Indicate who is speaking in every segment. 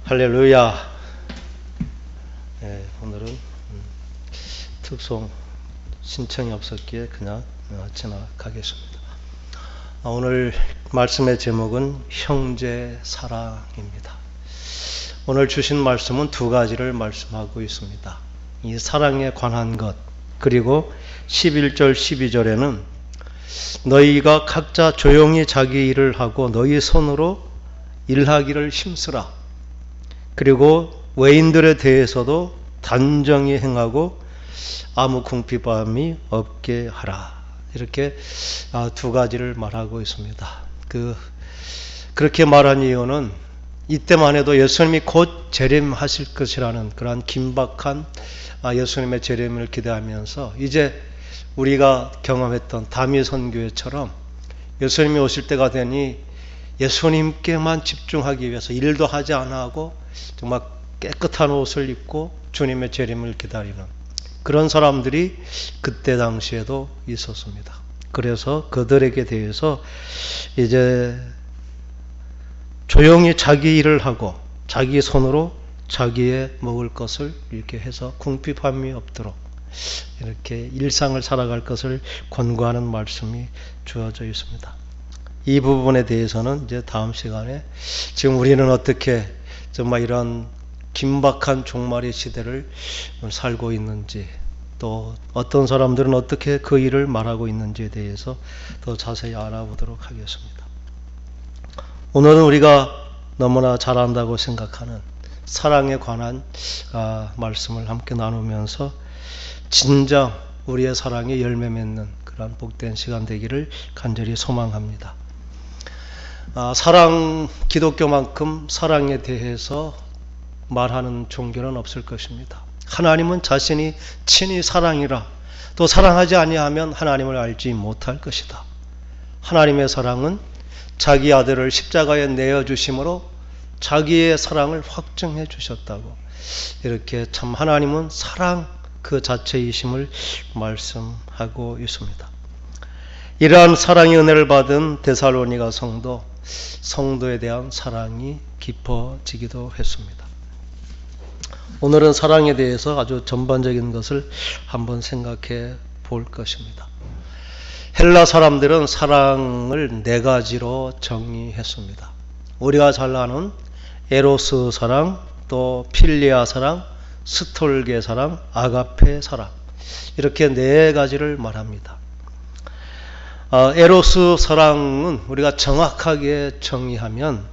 Speaker 1: 할렐루야. 오늘은 특송 신청이 없었기에 그냥 지나가겠습니다. 오늘 말씀의 제목은 형제 사랑입니다. 오늘 주신 말씀은 두 가지를 말씀하고 있습니다. 이 사랑에 관한 것, 그리고 11절 12절에는 너희가 각자 조용히 자기 일을 하고 너희 손으로 일하기를 힘쓰라. 그리고 외인들에 대해서도 단정히 행하고 아무 궁핍함이 없게 하라. 이렇게 두 가지를 말하고 있습니다. 그렇게 말한 이유는 이때만 해도 예수님이 곧 재림하실 것이라는 그러한 긴박한 예수님의 재림을 기대하면서 이제 우리가 경험했던 다미 선교회처럼 예수님이 오실 때가 되니 예수님께만 집중하기 위해서 일도 하지 않아 하고 정말 깨끗한 옷을 입고 주님의 재림을 기다리는 그런 사람들이 그때 당시에도 있었습니다. 그래서 그들에게 대해서 이제 조용히 자기 일을 하고 자기 손으로 자기의 먹을 것을 이렇게 해서 궁핍함이 없도록 이렇게 일상을 살아갈 것을 권고하는 말씀이 주어져 있습니다. 이 부분에 대해서는 이제 다음 시간에 지금 우리는 어떻게 정말 이런 긴박한 종말의 시대를 살고 있는지, 또 어떤 사람들은 어떻게 그 일을 말하고 있는지에 대해서 더 자세히 알아보도록 하겠습니다. 오늘은 우리가 너무나 잘 안다고 생각하는 사랑에 관한 말씀을 함께 나누면서 진정 우리의 사랑에 열매 맺는 그런 복된 시간 되기를 간절히 소망합니다. 기독교만큼 사랑에 대해서 말하는 종교는 없을 것입니다. 하나님은 자신이 친히 사랑이라, 또 사랑하지 아니하면 하나님을 알지 못할 것이다. 하나님의 사랑은 자기 아들을 십자가에 내어주심으로 자기의 사랑을 확증해 주셨다고, 이렇게 참 하나님은 사랑 그 자체이심을 말씀하고 있습니다. 이러한 사랑의 은혜를 받은 데살로니가 성도에 대한 사랑이 깊어지기도 했습니다. 오늘은 사랑에 대해서 아주 전반적인 것을 한번 생각해 볼 것입니다. 헬라 사람들은 사랑을 네 가지로 정의했습니다. 우리가 잘 아는 에로스 사랑, 또 필리아 사랑, 스톨게 사랑, 아가페 사랑, 이렇게 네 가지를 말합니다. 에로스 사랑은 우리가 정확하게 정의하면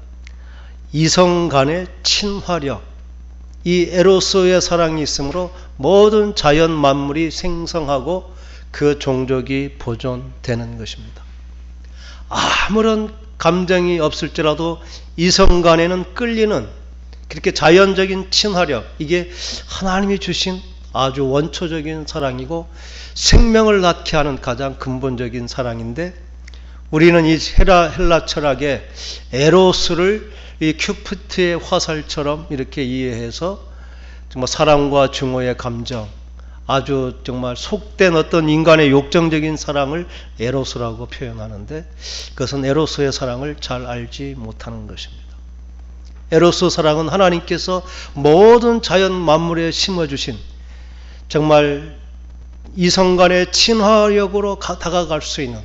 Speaker 1: 이성 간의 친화력, 이 에로스의 사랑이 있으므로 모든 자연 만물이 생성하고 그 종족이 보존되는 것입니다. 아무런 감정이 없을지라도 이성 간에는 끌리는 그렇게 자연적인 친화력, 이게 하나님이 주신 아주 원초적인 사랑이고 생명을 낳게 하는 가장 근본적인 사랑인데, 우리는 이 헬라 철학의 에로스를 이 큐피트의 화살처럼 이렇게 이해해서 정말 사랑과 증오의 감정, 아주 정말 속된 어떤 인간의 욕정적인 사랑을 에로스라고 표현하는데, 그것은 에로스의 사랑을 잘 알지 못하는 것입니다. 에로스 사랑은 하나님께서 모든 자연 만물에 심어주신 정말 이성간의 친화력으로 다가갈 수 있는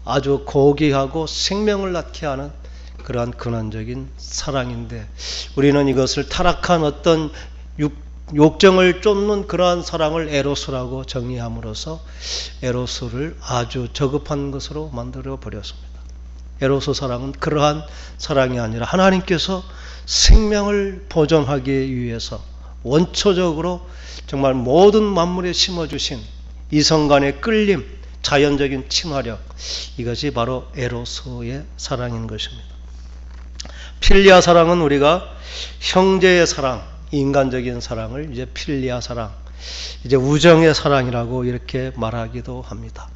Speaker 1: 아주 고귀하고 생명을 낳게 하는 그러한 근원적인 사랑인데, 우리는 이것을 타락한 어떤 욕정을 쫓는 그러한 사랑을 에로스라고 정의함으로써 에로스를 아주 저급한 것으로 만들어 버렸습니다. 에로스 사랑은 그러한 사랑이 아니라 하나님께서 생명을 보존하기 위해서 원초적으로 정말 모든 만물에 심어주신 이성간의 끌림, 자연적인 친화력, 이것이 바로 에로스의 사랑인 것입니다. 필리아 사랑은 우리가 형제의 사랑, 인간적인 사랑을 이제 필리아 사랑, 이제 우정의 사랑이라고 이렇게 말하기도 합니다.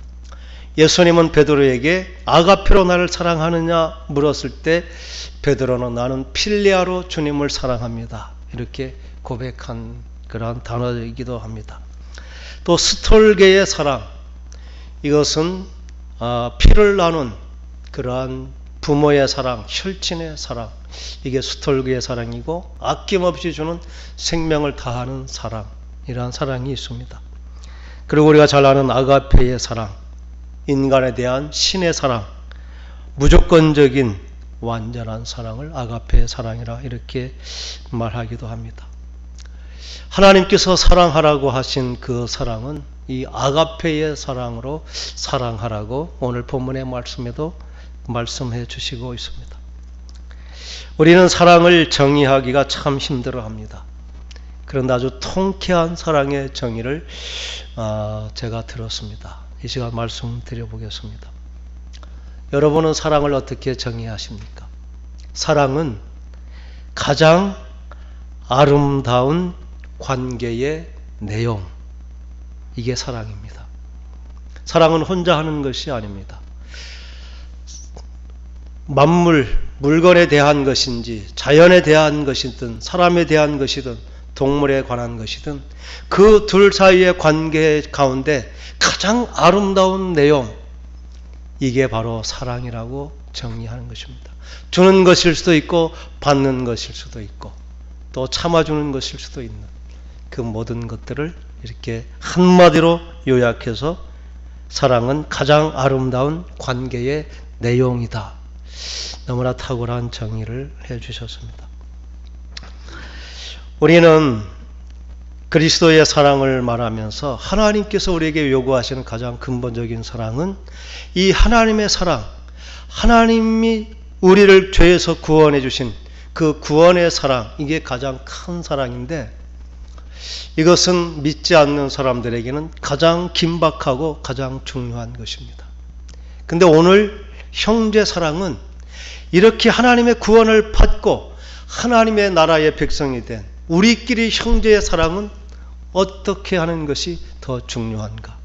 Speaker 1: 예수님은 베드로에게 아가페로 나를 사랑하느냐 물었을 때 베드로는 나는 필리아로 주님을 사랑합니다, 이렇게 고백한 그러한 단어이기도 합니다. 또 스톨게의 사랑, 이것은 피를 나눈 그러한 부모의 사랑, 혈친의 사랑, 이게 스톨그의 사랑이고, 아낌없이 주는 생명을 다하는 사랑이라는 사랑이 있습니다. 그리고 우리가 잘 아는 아가페의 사랑, 인간에 대한 신의 사랑, 무조건적인 완전한 사랑을 아가페의 사랑이라 이렇게 말하기도 합니다. 하나님께서 사랑하라고 하신 그 사랑은 이 아가페의 사랑으로 사랑하라고 오늘 본문의 말씀에도 말씀해 주시고 있습니다. 우리는 사랑을 정의하기가 참 힘들어합니다. 그런데 아주 통쾌한 사랑의 정의를 제가 들었습니다. 이 시간 말씀드려보겠습니다. 여러분은 사랑을 어떻게 정의하십니까? 사랑은 가장 아름다운 관계의 내용, 이게 사랑입니다. 사랑은 혼자 하는 것이 아닙니다. 만물, 물건에 대한 것인지 자연에 대한 것이든 사람에 대한 것이든 동물에 관한 것이든 그 둘 사이의 관계 가운데 가장 아름다운 내용, 이게 바로 사랑이라고 정의하는 것입니다. 주는 것일 수도 있고 받는 것일 수도 있고 또 참아주는 것일 수도 있는 그 모든 것들을 이렇게 한마디로 요약해서 사랑은 가장 아름다운 관계의 내용이다. 너무나 탁월한 정의를 해주셨습니다. 우리는 그리스도의 사랑을 말하면서 하나님께서 우리에게 요구하시는 가장 근본적인 사랑은 이 하나님의 사랑, 하나님이 우리를 죄에서 구원해 주신 그 구원의 사랑, 이게 가장 큰 사랑인데 이것은 믿지 않는 사람들에게는 가장 긴박하고 가장 중요한 것입니다. 근데 오늘 형제 사랑은 이렇게 하나님의 구원을 받고 하나님의 나라의 백성이 된 우리끼리 형제의 사랑은 어떻게 하는 것이 더 중요한가?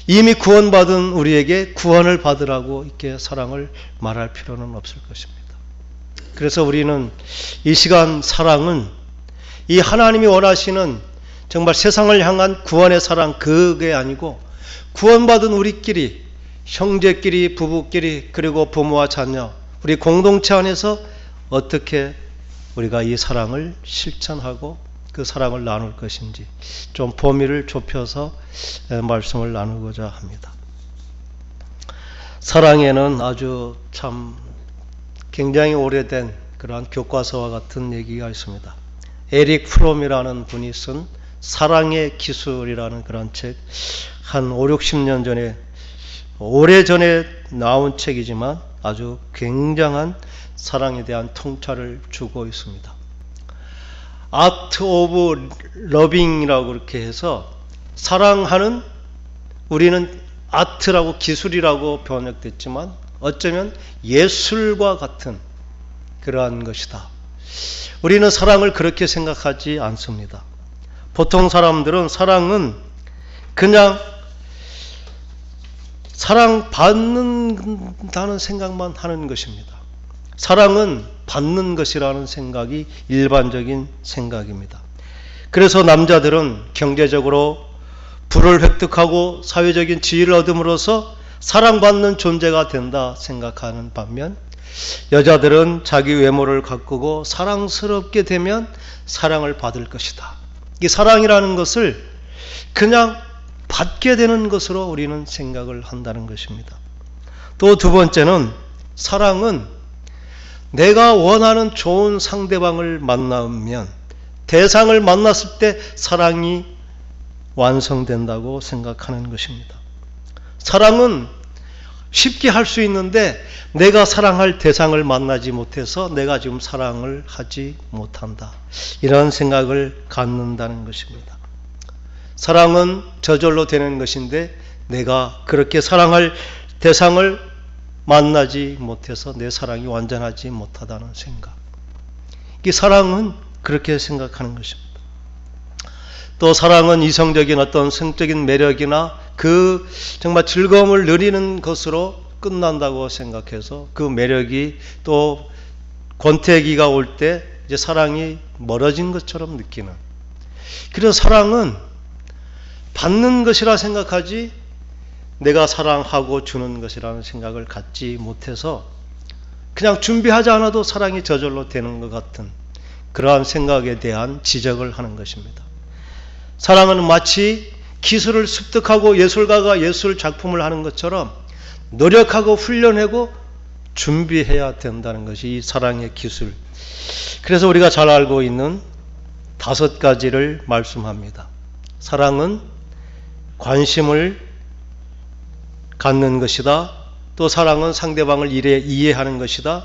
Speaker 1: 이미 구원받은 우리에게 구원을 받으라고 이렇게 사랑을 말할 필요는 없을 것입니다. 그래서 우리는 이 시간 사랑은 이 하나님이 원하시는 정말 세상을 향한 구원의 사랑, 그게 아니고 구원받은 우리끼리, 형제끼리, 부부끼리, 그리고 부모와 자녀, 우리 공동체 안에서 어떻게 우리가 이 사랑을 실천하고 그 사랑을 나눌 것인지 좀 범위를 좁혀서 말씀을 나누고자 합니다. 사랑에는 아주 참 굉장히 오래된 그러한 교과서와 같은 얘기가 있습니다. 에릭 프롬이라는 분이 쓴 사랑의 기술이라는 그런 책, 한 5, 60년 전에, 오래전에 나온 책이지만 아주 굉장한 사랑에 대한 통찰을 주고 있습니다. 아트 오브 러빙이라고 그렇게 해서 사랑하는, 우리는 아트라고 기술이라고 번역됐지만 어쩌면 예술과 같은 그러한 것이다. 우리는 사랑을 그렇게 생각하지 않습니다. 보통 사람들은 사랑은 그냥 사랑받는다는 생각만 하는 것입니다. 사랑은 받는 것이라는 생각이 일반적인 생각입니다. 그래서 남자들은 경제적으로 부를 획득하고 사회적인 지위를 얻음으로써 사랑받는 존재가 된다 생각하는 반면 여자들은 자기 외모를 가꾸고 사랑스럽게 되면 사랑을 받을 것이다. 이 사랑이라는 것을 그냥 받게 되는 것으로 우리는 생각을 한다는 것입니다. 또 두 번째는 사랑은 내가 원하는 좋은 상대방을 만나면, 대상을 만났을 때 사랑이 완성된다고 생각하는 것입니다. 사랑은 쉽게 할 수 있는데 내가 사랑할 대상을 만나지 못해서 내가 지금 사랑을 하지 못한다, 이런 생각을 갖는다는 것입니다. 사랑은 저절로 되는 것인데 내가 그렇게 사랑할 대상을 만나지 못해서 내 사랑이 완전하지 못하다는 생각, 이 사랑은 그렇게 생각하는 것입니다. 또 사랑은 이성적인 어떤 성적인 매력이나 그 정말 즐거움을 누리는 것으로 끝난다고 생각해서 그 매력이 또 권태기가 올 때 이제 사랑이 멀어진 것처럼 느끼는, 그래서 사랑은 받는 것이라 생각하지 내가 사랑하고 주는 것이라는 생각을 갖지 못해서 그냥 준비하지 않아도 사랑이 저절로 되는 것 같은 그러한 생각에 대한 지적을 하는 것입니다. 사랑은 마치 기술을 습득하고 예술가가 예술 작품을 하는 것처럼 노력하고 훈련하고 준비해야 된다는 것이 이 사랑의 기술. 그래서 우리가 잘 알고 있는 5가지를 말씀합니다. 사랑은 관심을 갖는 것이다. 또 사랑은 상대방을 이해하는 것이다.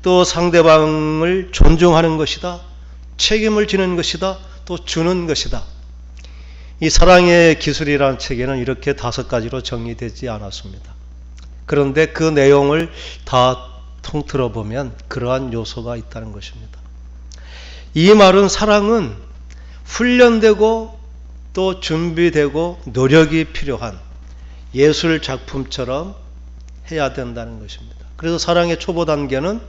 Speaker 1: 또 상대방을 존중하는 것이다. 책임을 지는 것이다. 또 주는 것이다. 이 사랑의 기술이라는 책에는 이렇게 5가지로 정리되지 않았습니다. 그런데 그 내용을 다 통틀어 보면 그러한 요소가 있다는 것입니다. 이 말은 사랑은 훈련되고 또 준비되고 노력이 필요한 예술 작품처럼 해야 된다는 것입니다. 그래서 사랑의 초보 단계는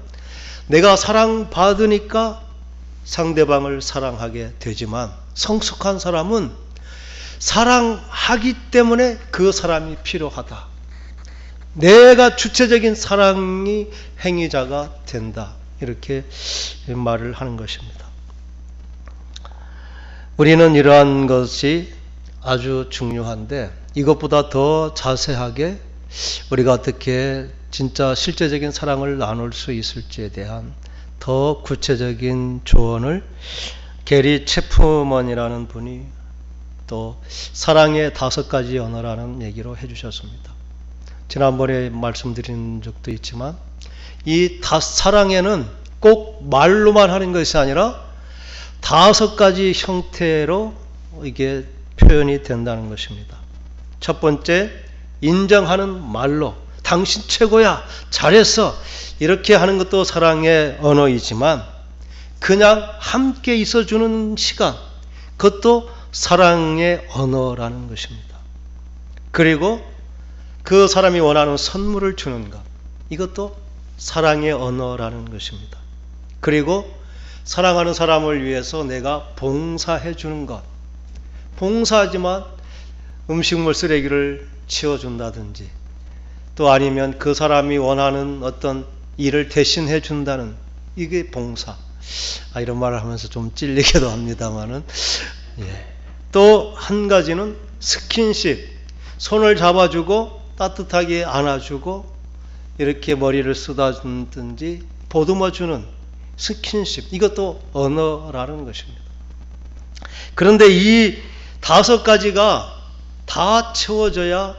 Speaker 1: 내가 사랑받으니까 상대방을 사랑하게 되지만 성숙한 사람은 사랑하기 때문에 그 사람이 필요하다. 내가 주체적인 사랑이 행위자가 된다. 이렇게 말을 하는 것입니다. 우리는 이러한 것이 아주 중요한데 이것보다 더 자세하게 우리가 어떻게 진짜 실제적인 사랑을 나눌 수 있을지에 대한 더 구체적인 조언을 게리 체프먼이라는 분이 또 사랑의 5가지 언어라는 얘기로 해주셨습니다. 지난번에 말씀드린 적도 있지만 이 사랑에는 꼭 말로만 하는 것이 아니라 5가지 형태로 이게 표현이 된다는 것입니다. 첫 번째, 인정하는 말로 당신 최고야, 잘했어, 이렇게 하는 것도 사랑의 언어이지만 그냥 함께 있어주는 시간, 그것도 사랑의 언어라는 것입니다. 그리고 그 사람이 원하는 선물을 주는 것, 이것도 사랑의 언어라는 것입니다. 그리고 사랑하는 사람을 위해서 내가 봉사해 주는 것, 봉사하지만 음식물 쓰레기를 치워준다든지 또 아니면 그 사람이 원하는 어떤 일을 대신해 준다는, 이게 봉사. 이런 말을 하면서 좀 찔리기도 합니다만은, 또 한 가지는 스킨십, 손을 잡아주고 따뜻하게 안아주고 이렇게 머리를 쓰다듬든지 보듬어주는 스킨십, 이것도 언어라는 것입니다. 그런데 이 5가지가 다 채워져야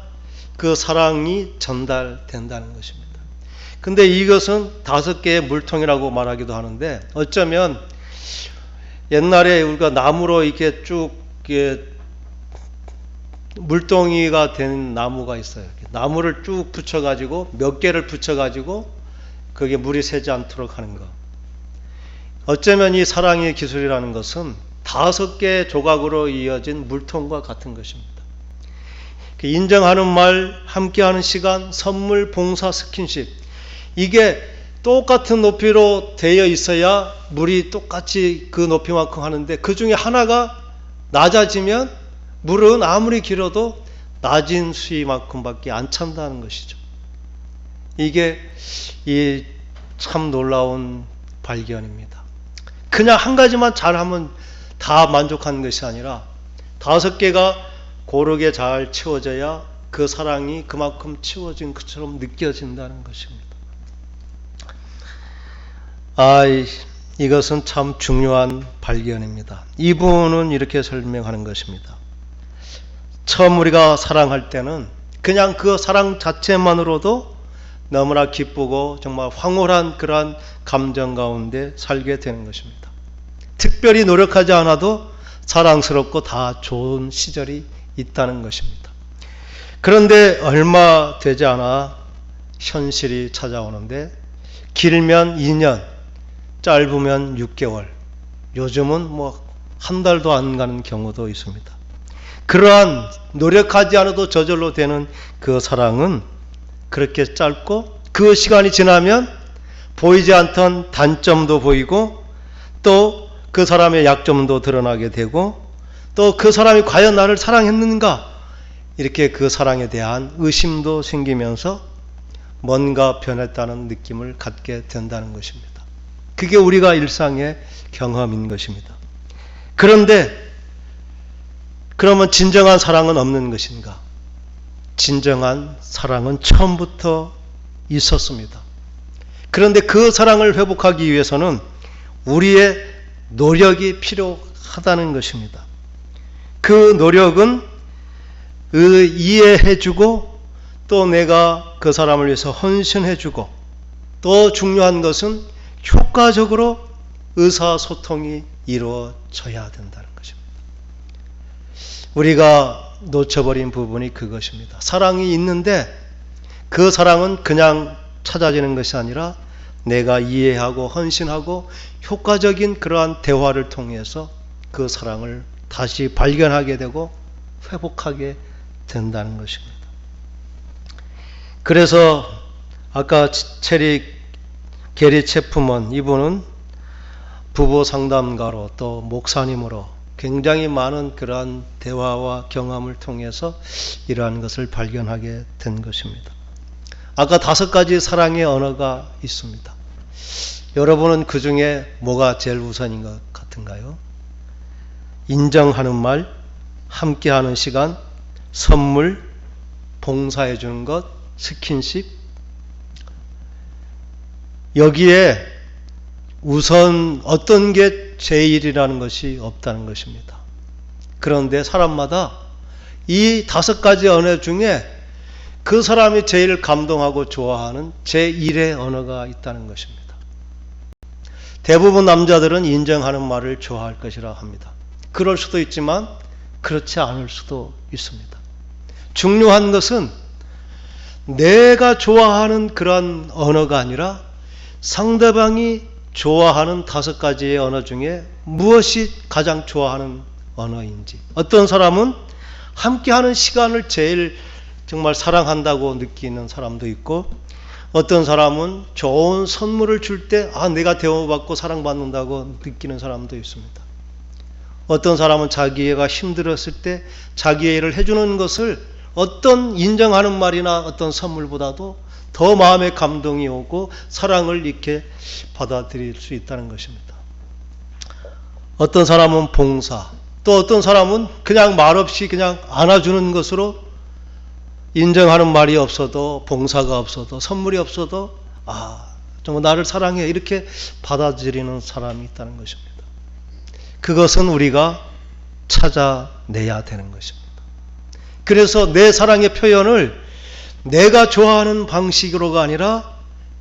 Speaker 1: 그 사랑이 전달된다는 것입니다. 근데 이것은 5개의 물통이라고 말하기도 하는데, 어쩌면 옛날에 우리가 나무로 이렇게 쭉 물동이가 된 나무가 있어요. 나무를 쭉 붙여가지고 몇 개를 붙여가지고 그게 물이 새지 않도록 하는 거. 어쩌면 이 사랑의 기술이라는 것은 5개의 조각으로 이어진 물통과 같은 것입니다. 인정하는 말, 함께하는 시간, 선물, 봉사, 스킨십, 이게 똑같은 높이로 되어 있어야 물이 똑같이 그 높이만큼 하는데 그 중에 하나가 낮아지면 물은 아무리 길어도 낮은 수위만큼밖에 안 찬다는 것이죠. 이게 이 참 놀라운 발견입니다. 그냥 한 가지만 잘하면 다 만족하는 것이 아니라 5개가 고르게 잘 채워져야 그 사랑이 그만큼 채워진 것처럼 느껴진다는 것입니다. 이것은 참 중요한 발견입니다. 이분은 이렇게 설명하는 것입니다. 처음 우리가 사랑할 때는 그냥 그 사랑 자체만으로도 너무나 기쁘고 정말 황홀한 그러한 감정 가운데 살게 되는 것입니다. 특별히 노력하지 않아도 사랑스럽고 다 좋은 시절이 있다는 것입니다. 그런데 얼마 되지 않아 현실이 찾아오는데 길면 2년, 짧으면 6개월, 요즘은 한 달도 안 가는 경우도 있습니다. 그러한 노력하지 않아도 저절로 되는 그 사랑은 그렇게 짧고 그 시간이 지나면 보이지 않던 단점도 보이고 또 그 사람의 약점도 드러나게 되고 또 그 사람이 과연 나를 사랑했는가, 이렇게 그 사랑에 대한 의심도 생기면서 뭔가 변했다는 느낌을 갖게 된다는 것입니다. 그게 우리가 일상의 경험인 것입니다. 그런데 그러면 진정한 사랑은 없는 것인가? 진정한 사랑은 처음부터 있었습니다. 그런데 그 사랑을 회복하기 위해서는 우리의 노력이 필요하다는 것입니다. 그 노력은 이해해주고 또 내가 그 사람을 위해서 헌신해주고 또 중요한 것은 효과적으로 의사소통이 이루어져야 된다는 것입니다. 우리가 놓쳐버린 부분이 그것입니다. 사랑이 있는데 그 사랑은 그냥 찾아지는 것이 아니라 내가 이해하고 헌신하고 효과적인 그러한 대화를 통해서 그 사랑을 다시 발견하게 되고 회복하게 된다는 것입니다. 그래서 아까 게리 체프먼 이분은 부부 상담가로 또 목사님으로 굉장히 많은 그러한 대화와 경험을 통해서 이러한 것을 발견하게 된 것입니다. 아까 5가지 사랑의 언어가 있습니다. 여러분은 그 중에 뭐가 제일 우선인 것 같은가요? 인정하는 말, 함께하는 시간, 선물, 봉사해 주는 것, 스킨십. 여기에 우선 어떤 게 제일이라는 것이 없다는 것입니다. 그런데 사람마다 이 5가지 언어 중에 그 사람이 제일 감동하고 좋아하는 제1의 언어가 있다는 것입니다. 대부분 남자들은 인정하는 말을 좋아할 것이라 합니다. 그럴 수도 있지만 그렇지 않을 수도 있습니다. 중요한 것은 내가 좋아하는 그런 언어가 아니라 상대방이 좋아하는 5가지의 언어 중에 무엇이 가장 좋아하는 언어인지. 어떤 사람은 함께하는 시간을 제일 정말 사랑한다고 느끼는 사람도 있고, 어떤 사람은 좋은 선물을 줄 때 내가 대우받고 사랑받는다고 느끼는 사람도 있습니다. 어떤 사람은 자기애가 힘들었을 때 자기애를 해주는 것을 어떤 인정하는 말이나 어떤 선물보다도 더 마음에 감동이 오고 사랑을 이렇게 받아들일 수 있다는 것입니다. 어떤 사람은 봉사, 또 어떤 사람은 그냥 말없이 그냥 안아주는 것으로 인정하는 말이 없어도, 봉사가 없어도, 선물이 없어도 정말 나를 사랑해 이렇게 받아들이는 사람이 있다는 것입니다. 그것은 우리가 찾아내야 되는 것입니다. 그래서 내 사랑의 표현을 내가 좋아하는 방식으로가 아니라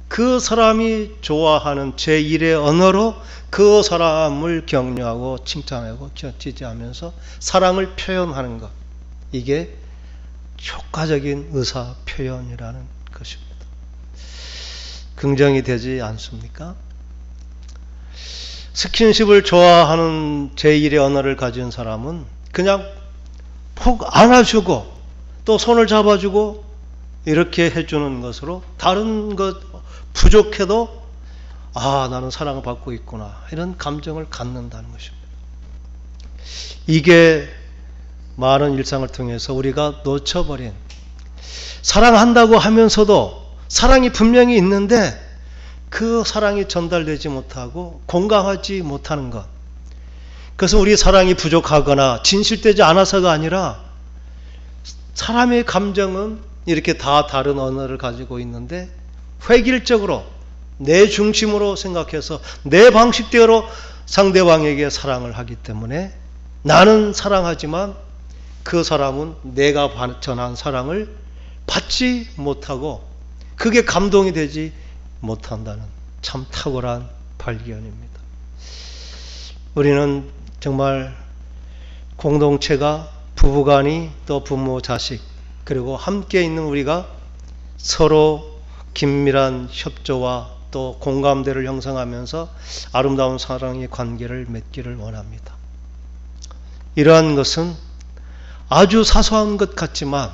Speaker 1: 그 사람이 좋아하는 제1의 언어로 그 사람을 격려하고 칭찬하고 지지하면서 사랑을 표현하는 것, 이게 효과적인 의사 표현이라는 것입니다. 긍정이 되지 않습니까? 스킨십을 좋아하는 제1의 언어를 가진 사람은 그냥 푹 안아주고 또 손을 잡아주고 이렇게 해주는 것으로 다른 것 부족해도 나는 사랑을 받고 있구나 이런 감정을 갖는다는 것입니다. 이게 많은 일상을 통해서 우리가 놓쳐버린, 사랑한다고 하면서도 사랑이 분명히 있는데 그 사랑이 전달되지 못하고 공감하지 못하는 것. 그래서 우리 사랑이 부족하거나 진실되지 않아서가 아니라 사람의 감정은 이렇게 다 다른 언어를 가지고 있는데 획일적으로 내 중심으로 생각해서 내 방식대로 상대방에게 사랑을 하기 때문에 나는 사랑하지만 그 사람은 내가 전한 사랑을 받지 못하고 그게 감동이 되지 못한다는 참 탁월한 발견입니다. 우리는 정말 공동체가, 부부간이, 또 부모, 자식, 그리고 함께 있는 우리가 서로 긴밀한 협조와 또 공감대를 형성하면서 아름다운 사랑의 관계를 맺기를 원합니다. 이러한 것은 아주 사소한 것 같지만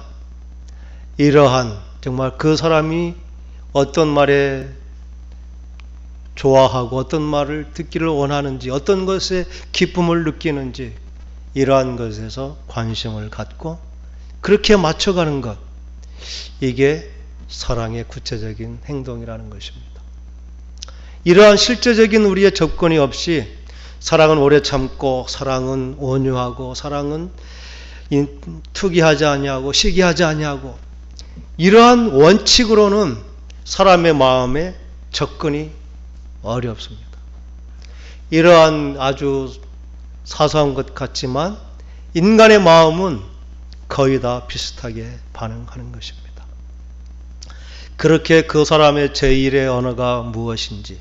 Speaker 1: 이러한 정말 그 사람이 어떤 말에 좋아하고 어떤 말을 듣기를 원하는지, 어떤 것에 기쁨을 느끼는지 이러한 것에서 관심을 갖고 그렇게 맞춰가는 것, 이게 사랑의 구체적인 행동이라는 것입니다. 이러한 실제적인 우리의 접근이 없이 사랑은 오래 참고, 사랑은 온유하고, 사랑은 투기하지 아니하고 시기하지 아니하고, 이러한 원칙으로는 사람의 마음에 접근이 어렵습니다. 이러한 아주 사소한 것 같지만 인간의 마음은 거의 다 비슷하게 반응하는 것입니다. 그렇게 그 사람의 제1의 언어가 무엇인지,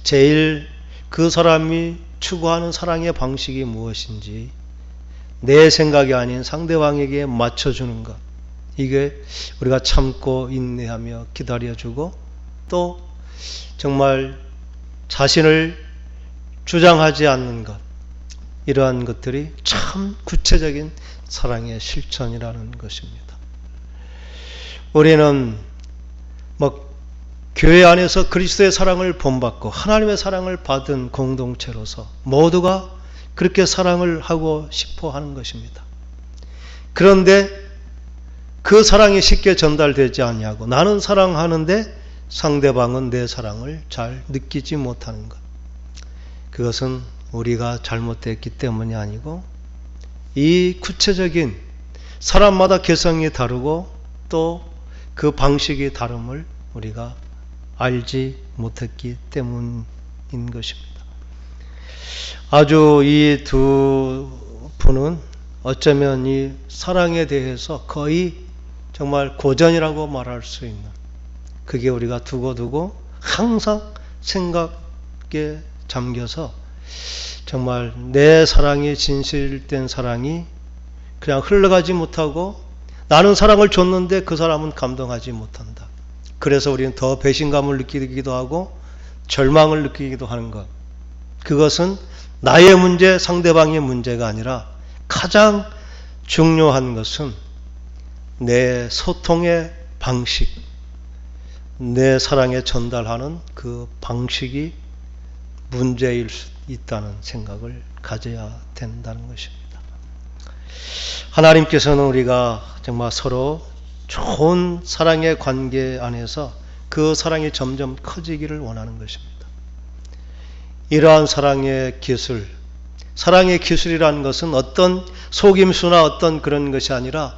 Speaker 1: 제일 그 사람이 추구하는 사랑의 방식이 무엇인지, 내 생각이 아닌 상대방에게 맞춰주는 것, 이게 우리가 참고 인내하며 기다려주고, 또 정말 자신을 주장하지 않는 것, 이러한 것들이 참 구체적인 사랑의 실천이라는 것입니다. 우리는 교회 안에서 그리스도의 사랑을 본받고 하나님의 사랑을 받은 공동체로서 모두가 그렇게 사랑을 하고 싶어 하는 것입니다. 그런데 그 사랑이 쉽게 전달되지 아니하고, 나는 사랑하는데 상대방은 내 사랑을 잘 느끼지 못하는 것, 그것은 우리가 잘못됐기 때문이 아니고, 이 구체적인 사람마다 개성이 다르고 또 그 방식이 다름을 우리가 알지 못했기 때문인 것입니다. 아주 이 두 분은 어쩌면 이 사랑에 대해서 거의 정말 고전이라고 말할 수 있는, 그게 우리가 두고두고 항상 생각에 잠겨서 정말 내 사랑이 진실된 사랑이 그냥 흘러가지 못하고, 나는 사랑을 줬는데 그 사람은 감동하지 못한다. 그래서 우리는 더 배신감을 느끼기도 하고 절망을 느끼기도 하는 것, 그것은 나의 문제, 상대방의 문제가 아니라 가장 중요한 것은 내 소통의 방식, 내 사랑에 전달하는 그 방식이 문제일 수 있다는 생각을 가져야 된다는 것입니다. 하나님께서는 우리가 정말 서로 좋은 사랑의 관계 안에서 그 사랑이 점점 커지기를 원하는 것입니다. 이러한 사랑의 기술, 사랑의 기술이라는 것은 어떤 속임수나 어떤 그런 것이 아니라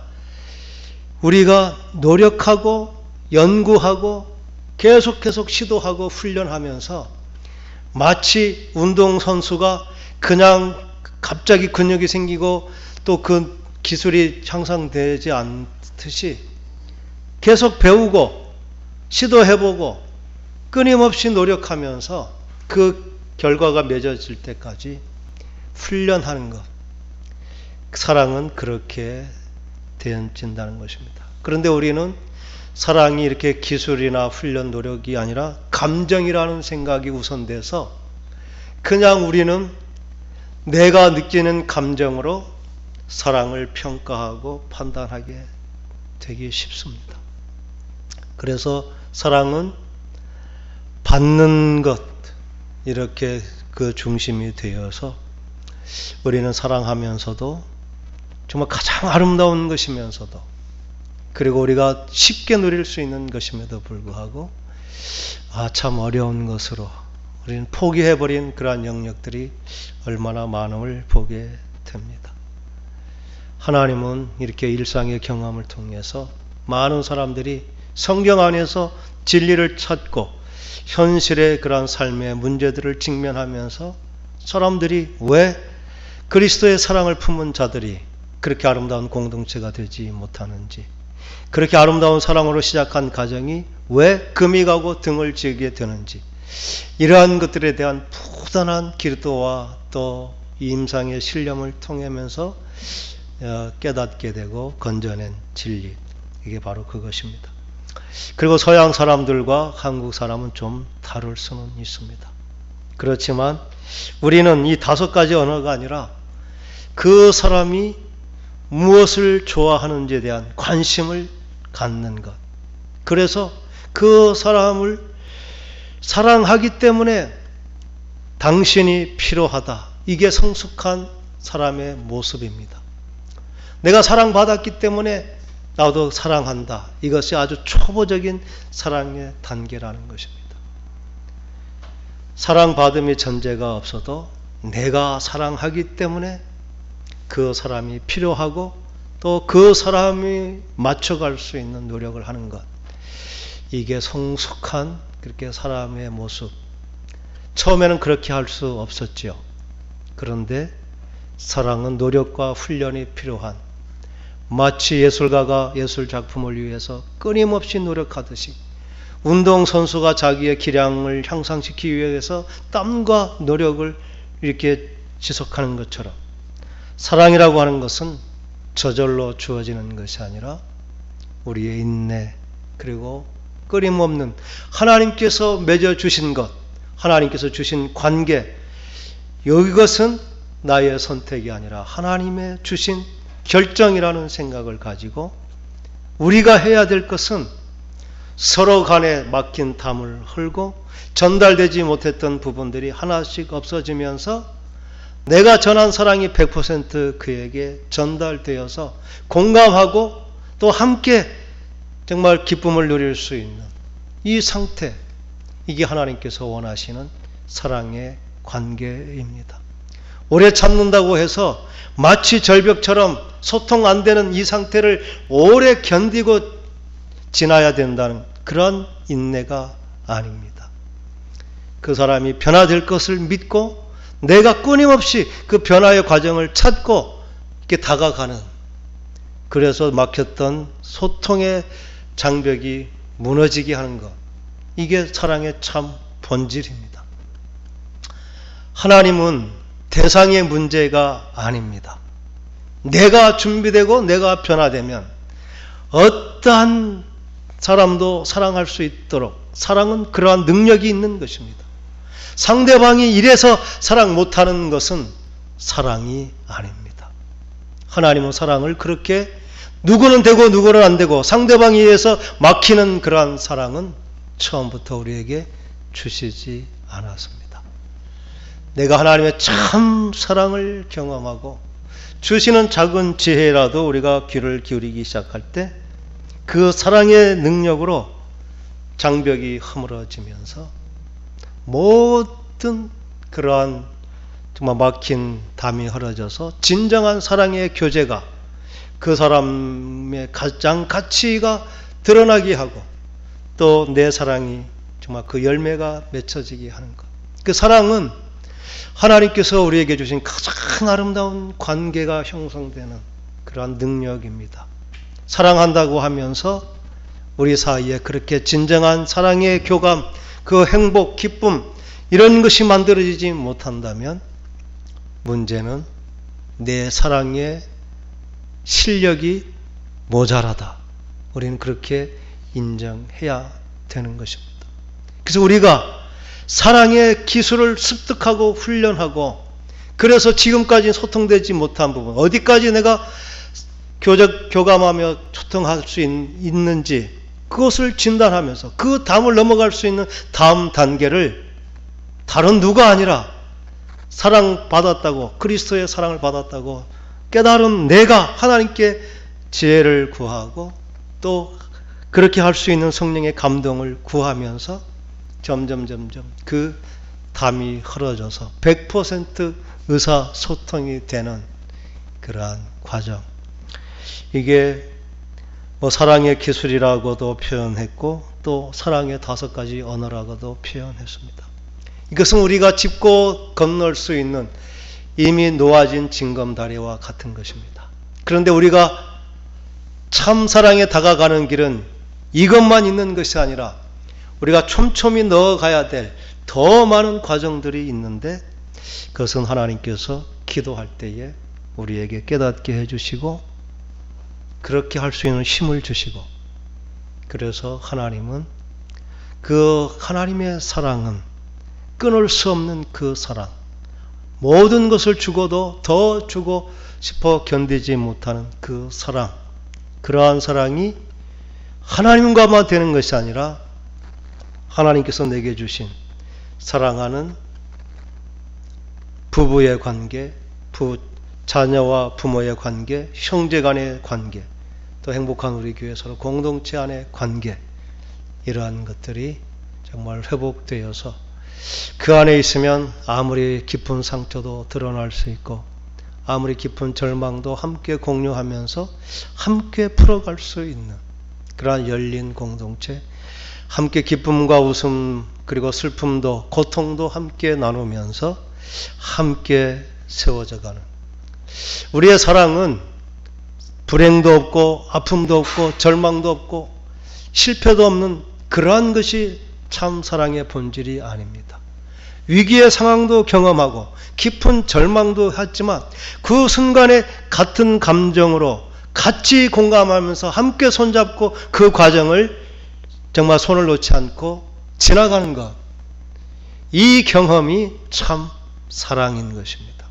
Speaker 1: 우리가 노력하고 연구하고 계속 시도하고 훈련하면서, 마치 운동선수가 그냥 갑자기 근육이 생기고 또 그 기술이 향상되지 않듯이 계속 배우고 시도해보고 끊임없이 노력하면서 그 결과가 맺어질 때까지 훈련하는 것, 사랑은 그렇게 되어진다는 것입니다. 그런데 우리는 사랑이 이렇게 기술이나 훈련 노력이 아니라 감정이라는 생각이 우선돼서 그냥 우리는 내가 느끼는 감정으로 사랑을 평가하고 판단하게 되기 쉽습니다. 그래서 사랑은 받는 것, 이렇게 그 중심이 되어서 우리는 사랑하면서도 정말 가장 아름다운 것이면서도, 그리고 우리가 쉽게 누릴 수 있는 것임에도 불구하고 참 어려운 것으로 우리는 포기해버린 그러한 영역들이 얼마나 많음을 보게 됩니다. 하나님은 이렇게 일상의 경험을 통해서 많은 사람들이 성경 안에서 진리를 찾고 현실의 그러한 삶의 문제들을 직면하면서 사람들이 왜 그리스도의 사랑을 품은 자들이 그렇게 아름다운 공동체가 되지 못하는지, 그렇게 아름다운 사랑으로 시작한 가정이 왜 금이 가고 등을 지게 되는지, 이러한 것들에 대한 부단한 기도와 또 임상의 신령을 통하면서 깨닫게 되고 건져낸 진리, 이게 바로 그것입니다. 그리고 서양 사람들과 한국 사람은 좀 다를 수는 있습니다. 그렇지만 우리는 이 5가지 언어가 아니라 그 사람이 무엇을 좋아하는지에 대한 관심을 갖는 것, 그래서 그 사람을 사랑하기 때문에 당신이 필요하다, 이게 성숙한 사람의 모습입니다. 내가 사랑받았기 때문에 나도 사랑한다. 이것이 아주 초보적인 사랑의 단계라는 것입니다. 사랑받음의 전제가 없어도 내가 사랑하기 때문에 그 사람이 필요하고 또 그 사람이 맞춰갈 수 있는 노력을 하는 것, 이게 성숙한 그렇게 사람의 모습. 처음에는 그렇게 할 수 없었지요. 그런데 사랑은 노력과 훈련이 필요한, 마치 예술가가 예술 작품을 위해서 끊임없이 노력하듯이, 운동선수가 자기의 기량을 향상시키기 위해서 땀과 노력을 이렇게 지속하는 것처럼, 사랑이라고 하는 것은 저절로 주어지는 것이 아니라 우리의 인내, 그리고 끊임없는 하나님께서 맺어주신 것, 하나님께서 주신 관계, 이것은 나의 선택이 아니라 하나님의 주신 결정이라는 생각을 가지고, 우리가 해야 될 것은 서로 간에 막힌 담을 헐고 전달되지 못했던 부분들이 하나씩 없어지면서 내가 전한 사랑이 100% 그에게 전달되어서 공감하고 또 함께 정말 기쁨을 누릴 수 있는 이 상태, 이게 하나님께서 원하시는 사랑의 관계입니다. 오래 참는다고 해서 마치 절벽처럼 소통 안 되는 이 상태를 오래 견디고 지나야 된다는 그런 인내가 아닙니다. 그 사람이 변화될 것을 믿고 내가 끊임없이 그 변화의 과정을 찾고 이렇게 다가가는, 그래서 막혔던 소통의 장벽이 무너지게 하는 것, 이게 사랑의 참 본질입니다. 하나님은 대상의 문제가 아닙니다. 내가 준비되고 내가 변화되면 어떠한 사람도 사랑할 수 있도록, 사랑은 그러한 능력이 있는 것입니다. 상대방이 이래서 사랑 못하는 것은 사랑이 아닙니다. 하나님은 사랑을 그렇게 누구는 되고 누구는 안 되고 상대방에 의해서 막히는 그러한 사랑은 처음부터 우리에게 주시지 않았습니다. 내가 하나님의 참 사랑을 경험하고 주시는 작은 지혜라도 우리가 귀를 기울이기 시작할 때 그 사랑의 능력으로 장벽이 허물어지면서 모든 그러한 정말 막힌 담이 헐어져서 진정한 사랑의 교제가, 그 사람의 가장 가치가 드러나게 하고 또 내 사랑이 정말 그 열매가 맺혀지게 하는 것. 그 사랑은 하나님께서 우리에게 주신 가장 아름다운 관계가 형성되는 그러한 능력입니다. 사랑한다고 하면서 우리 사이에 그렇게 진정한 사랑의 교감, 그 행복, 기쁨, 이런 것이 만들어지지 못한다면 문제는 내 사랑의 실력이 모자라다. 우리는 그렇게 인정해야 되는 것입니다. 그래서 우리가 사랑의 기술을 습득하고 훈련하고, 그래서 지금까지 소통되지 못한 부분, 어디까지 내가 교감하며 소통할 수 있는지 그것을 진단하면서 그 담을 넘어갈 수 있는 다음 단계를 다른 누가 아니라 사랑받았다고, 그리스도의 사랑을 받았다고 깨달은 내가 하나님께 지혜를 구하고 또 그렇게 할 수 있는 성령의 감동을 구하면서 점점 그 담이 헐어져서 100% 의사소통이 되는 그러한 과정, 이게 뭐 사랑의 기술이라고도 표현했고 또 사랑의 5가지 언어라고도 표현했습니다. 이것은 우리가 짚고 건널 수 있는 이미 놓아진 징검다리와 같은 것입니다. 그런데 우리가 참 사랑에 다가가는 길은 이것만 있는 것이 아니라 우리가 촘촘히 넣어가야 될 더 많은 과정들이 있는데, 그것은 하나님께서 기도할 때에 우리에게 깨닫게 해주시고 그렇게 할 수 있는 힘을 주시고, 그래서 하나님은 그 하나님의 사랑은 끊을 수 없는 그 사랑, 모든 것을 주고도 더 주고 싶어 견디지 못하는 그 사랑, 그러한 사랑이 하나님과만 되는 것이 아니라 하나님께서 내게 주신 사랑하는 부부의 관계, 자녀와 부모의 관계, 형제 간의 관계, 또 행복한 우리 교회 서로 공동체 안의 관계, 이러한 것들이 정말 회복되어서 그 안에 있으면 아무리 깊은 상처도 드러날 수 있고 아무리 깊은 절망도 함께 공유하면서 함께 풀어갈 수 있는 그러한 열린 공동체, 함께 기쁨과 웃음 그리고 슬픔도 고통도 함께 나누면서 함께 세워져가는, 우리의 사랑은 불행도 없고 아픔도 없고 절망도 없고 실패도 없는 그러한 것이 참 사랑의 본질이 아닙니다. 위기의 상황도 경험하고 깊은 절망도 했지만 그 순간에 같은 감정으로 같이 공감하면서 함께 손잡고 그 과정을 정말 손을 놓지 않고 지나가는 것, 이 경험이 참 사랑인 것입니다.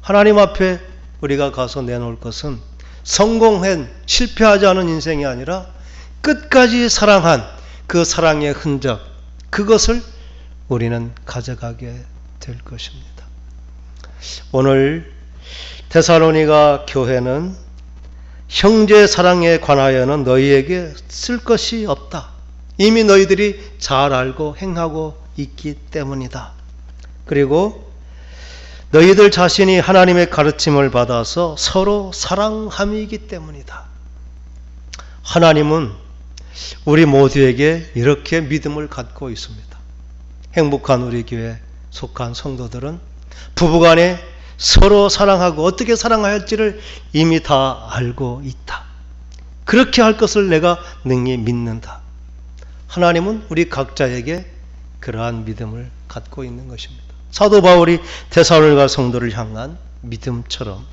Speaker 1: 하나님 앞에 우리가 가서 내놓을 것은 성공한 실패하지 않은 인생이 아니라 끝까지 사랑한 그 사랑의 흔적, 그것을 우리는 가져가게 될 것입니다. 오늘 데살로니가 교회는 형제 사랑에 관하여는 너희에게 쓸 것이 없다. 이미 너희들이 잘 알고 행하고 있기 때문이다. 그리고 너희들 자신이 하나님의 가르침을 받아서 서로 사랑함이기 때문이다. 하나님은 우리 모두에게 이렇게 믿음을 갖고 있습니다. 행복한 우리 교회에 속한 성도들은 부부간에 서로 사랑하고 어떻게 사랑해야 할지를 이미 다 알고 있다. 그렇게 할 것을 내가 능히 믿는다. 하나님은 우리 각자에게 그러한 믿음을 갖고 있는 것입니다. 사도 바울이 데살로니가 성도를 향한 믿음처럼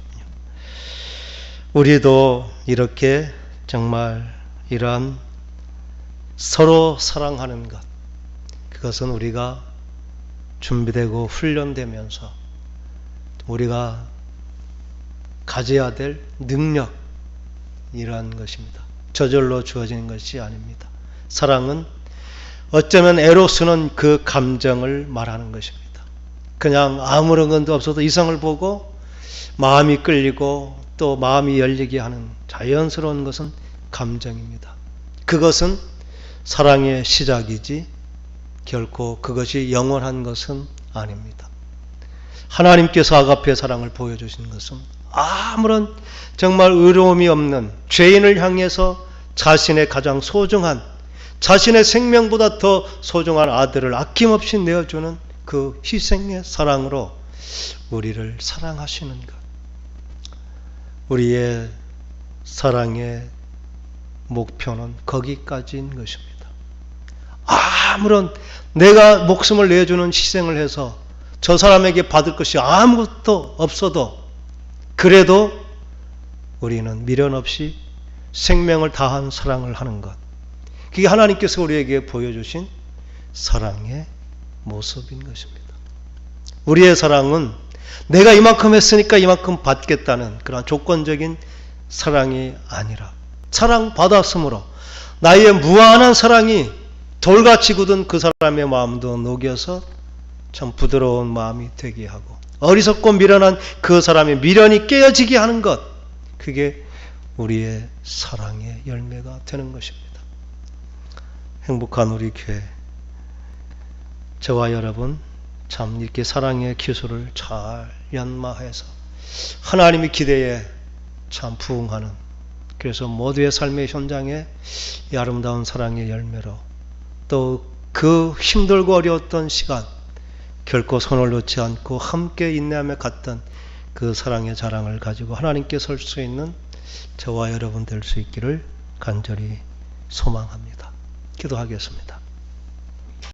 Speaker 1: 우리도 이렇게 정말 이러한 서로 사랑하는 것, 그것은 우리가 준비되고 훈련되면서 우리가 가져야 될 능력, 이러한 것입니다. 저절로 주어지는 것이 아닙니다. 사랑은 어쩌면 에로스는 그 감정을 말하는 것입니다. 그냥 아무런 것도 없어도 이성을 보고 마음이 끌리고 또 마음이 열리게 하는 자연스러운 것은 감정입니다. 그것은 사랑의 시작이지 결코 그것이 영원한 것은 아닙니다. 하나님께서 아가페 사랑을 보여주신 것은 아무런 정말 의로움이 없는 죄인을 향해서 자신의 가장 소중한, 자신의 생명보다 더 소중한 아들을 아낌없이 내어주는 그 희생의 사랑으로 우리를 사랑하시는 것. 우리의 사랑의 목표는 거기까지인 것입니다. 아무런 내가 목숨을 내주는 희생을 해서 저 사람에게 받을 것이 아무것도 없어도 그래도 우리는 미련 없이 생명을 다한 사랑을 하는 것. 그게 하나님께서 우리에게 보여주신 사랑의 모습인 것입니다. 우리의 사랑은 내가 이만큼 했으니까 이만큼 받겠다는 그런 조건적인 사랑이 아니라 사랑받았으므로 나의 무한한 사랑이 돌같이 굳은 그 사람의 마음도 녹여서 참 부드러운 마음이 되게 하고 어리석고 미련한 그 사람의 미련이 깨어지게 하는 것, 그게 우리의 사랑의 열매가 되는 것입니다. 행복한 우리 교회, 저와 여러분 참 이렇게 사랑의 기술을 잘 연마해서 하나님의 기대에 참 부응하는, 그래서 모두의 삶의 현장에 이 아름다운 사랑의 열매로 또 그 힘들고 어려웠던 시간 결코 손을 놓지 않고 함께 인내하며 갔던 그 사랑의 자랑을 가지고 하나님께 설 수 있는 저와 여러분 될 수 있기를 간절히 소망합니다. 기도하겠습니다.